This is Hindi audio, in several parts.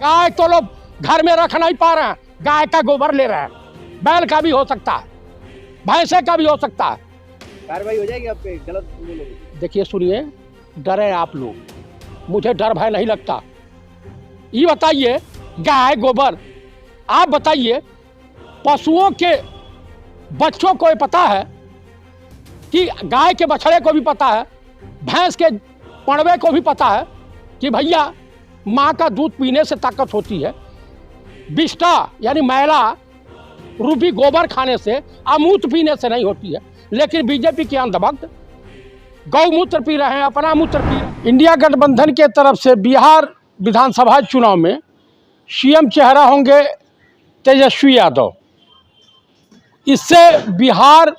गाय तो लोग घर में रख नहीं पा रहे हैं, गाय का गोबर ले रहे हैं। बैल का भी हो सकता है, भैंसे का भी हो सकता है। कार्रवाई हो जाएगी आप पे गलत बोलोगे? देखिए सुनिए, डरे आप लोग, मुझे डर भय नहीं लगता। ये बताइए, गाय गोबर, आप बताइए, पशुओं के बच्चों को ये पता है कि गाय के बछड़े को भी पता है, भैंस के पड़वे को भी पता है कि भैया माँ का दूध पीने से ताकत होती है, बिष्टा यानी मैला रूपी गोबर खाने से, अमूत्र पीने से नहीं होती है। लेकिन बीजेपी के अंधभक्त गौमूत्र पी रहे हैं, अपना मूत्र पी रहे हैं। इंडिया गठबंधन के तरफ से बिहार विधानसभा चुनाव में सीएम चेहरा होंगे तेजस्वी यादव। इससे बिहार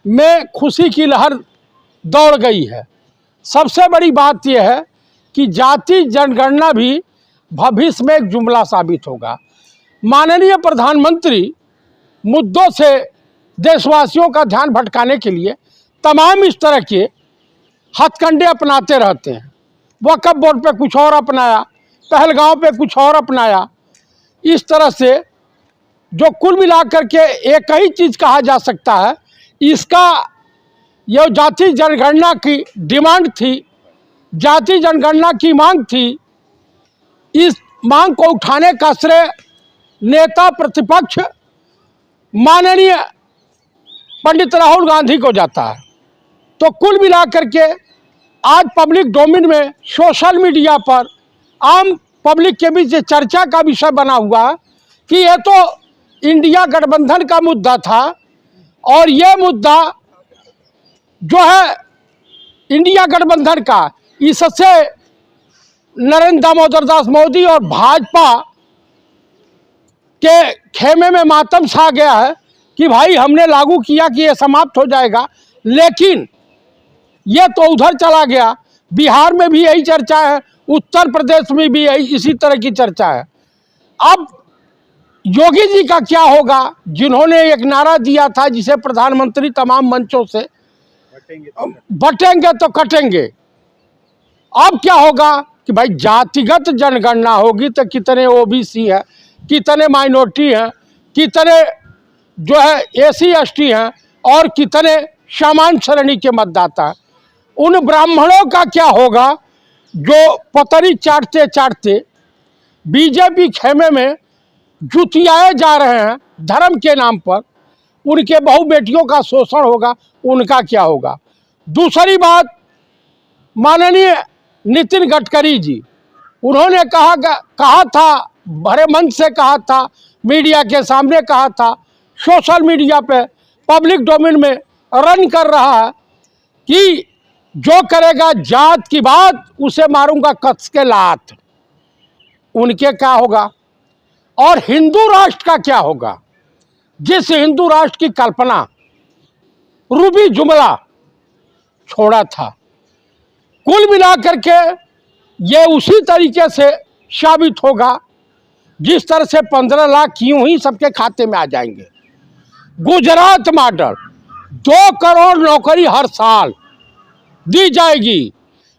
में खुशी की लहर दौड़ गई है। सबसे बड़ी बात यह है कि जाति जनगणना भी भविष्य में एक जुमला साबित होगा। माननीय प्रधानमंत्री मुद्दों से देशवासियों का ध्यान भटकाने के लिए तमाम इस तरह के हथकंडे अपनाते रहते हैं। वक्फ बोर्ड पे कुछ और अपनाया, पहलगांव पे कुछ और अपनाया। इस तरह से जो कुल मिलाकर के एक ही चीज़ कहा जा सकता है, इसका यह जाति जनगणना की डिमांड थी, जाति जनगणना की मांग थी। इस मांग को उठाने का श्रेय नेता प्रतिपक्ष माननीय पंडित राहुल गांधी को जाता है। तो कुल मिलाकर के आज पब्लिक डोमेन में, सोशल मीडिया पर, आम पब्लिक के बीच चर्चा का विषय बना हुआ कि यह तो इंडिया गठबंधन का मुद्दा था और यह मुद्दा जो है इंडिया गठबंधन का, इससे नरेंद्र दामोदर दास मोदी और भाजपा के खेमे में मातम छा गया है कि भाई हमने लागू किया कि यह समाप्त हो जाएगा, लेकिन यह तो उधर चला गया। बिहार में भी यही चर्चा है, उत्तर प्रदेश में भी यही इसी तरह की चर्चा है। अब योगी जी का क्या होगा, जिन्होंने एक नारा दिया था जिसे प्रधानमंत्री तमाम मंचों से बटेंगे तो कटेंगे। अब क्या होगा कि भाई जातिगत जनगणना होगी तो कितने ओबीसी हैं, कितने माइनॉरिटी हैं, कितने जो है एसी एसटी हैं और कितने सामान्य श्रेणी के मतदाता हैं। उन ब्राह्मणों का क्या होगा जो पतरी चाटते चाटते बीजेपी खेमे में जुतियाए जा रहे हैं धर्म के नाम पर। उनके बहु बेटियों का शोषण होगा, उनका क्या होगा। दूसरी बात, माननीय नितिन गडकरी जी, उन्होंने कहा था, भरे मंच से कहा था, मीडिया के सामने कहा था, सोशल मीडिया पे पब्लिक डोमेन में रन कर रहा है कि जो करेगा जात की बात उसे मारूंगा कस के लात। उनके क्या होगा और हिंदू राष्ट्र का क्या होगा, जिस हिंदू राष्ट्र की कल्पना रूबी जुमला छोड़ा था। कुल मिलाकर के ये उसी तरीके से साबित होगा जिस तरह से 15 लाख यूं ही सबके खाते में आ जाएंगे। गुजरात मॉडल 2 करोड़ नौकरी हर साल दी जाएगी।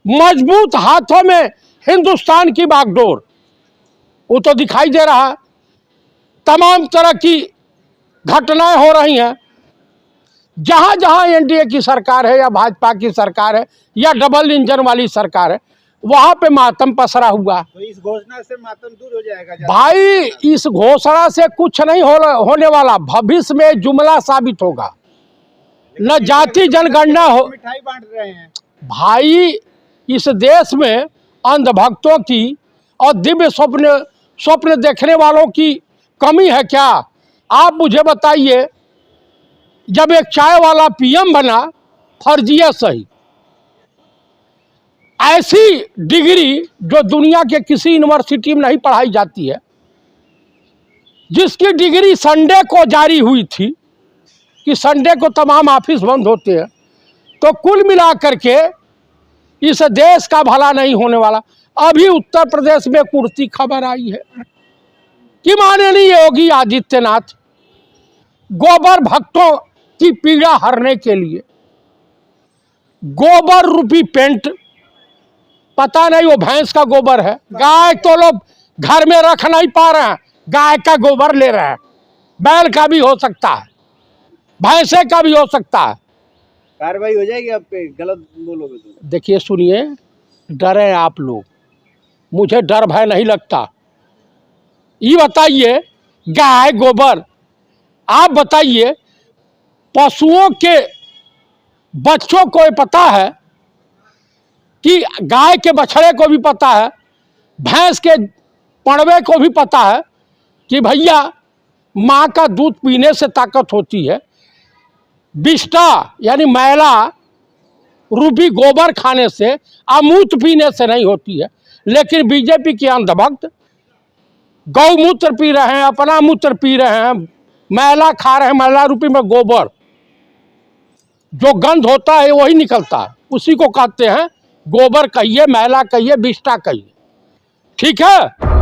मजबूत हाथों में हिंदुस्तान की बागडोर, वो तो दिखाई दे रहा है। तमाम तरह की घटनाएं हो रही हैं। जहां जहां एनडीए की सरकार है या भाजपा की सरकार है या डबल इंजन वाली सरकार है, वहां पे मातम पसरा हुआ। तो इस घोषणा से मातम दूर हो जाएगा? भाई इस घोषणा से कुछ नहीं होने वाला, भविष्य में जुमला साबित होगा। न जाति जनगणना हो, मिठाई बांट रहे हैं भाई। इस देश में अंधभक्तों की और दिव्य स्वप्न देखने वालों की कमी है क्या? आप मुझे बताइए, जब एक चाय वाला पीएम बना, फर्जिया सही, ऐसी डिग्री जो दुनिया के किसी यूनिवर्सिटी में नहीं पढ़ाई जाती है, जिसकी डिग्री संडे को जारी हुई थी कि संडे को तमाम ऑफिस बंद होते हैं। तो कुल मिलाकर के इस देश का भला नहीं होने वाला। अभी उत्तर प्रदेश में कुर्ती खबर आई है कि माननीय योगी आदित्यनाथ गोबर भक्तों की पीड़ा हरने के लिए गोबर रूपी पेंट, पता नहीं वो भैंस का गोबर है, गाय तो लोग घर में रख नहीं पा रहे हैं, गाय का गोबर ले रहे हैं। बैल का भी हो सकता है, भैंसे का भी हो सकता है। कार्रवाई हो जाएगी आप पे गलत बोलोगे तो? देखिए सुनिए, डरे आप लोग, मुझे डर भय नहीं लगता। ये बताइए, गाय गोबर, आप बताइए, पशुओं के बच्चों को ये पता है कि गाय के बछड़े को भी पता है, भैंस के पड़वे को भी पता है कि भैया माँ का दूध पीने से ताकत होती है, बिष्टा यानी मैला रूपी गोबर खाने से, अमूत्र पीने से नहीं होती है। लेकिन बीजेपी के अंधभक्त गौमूत्र पी रहे हैं, अपना मूत्र पी रहे हैं, मैला खा रहे हैं, मैला रूपी में गोबर, जो गंध होता है वही निकलता है, उसी को कहते हैं गोबर कहिए, मैला कहिए, बिष्टा कहिए। ठीक है।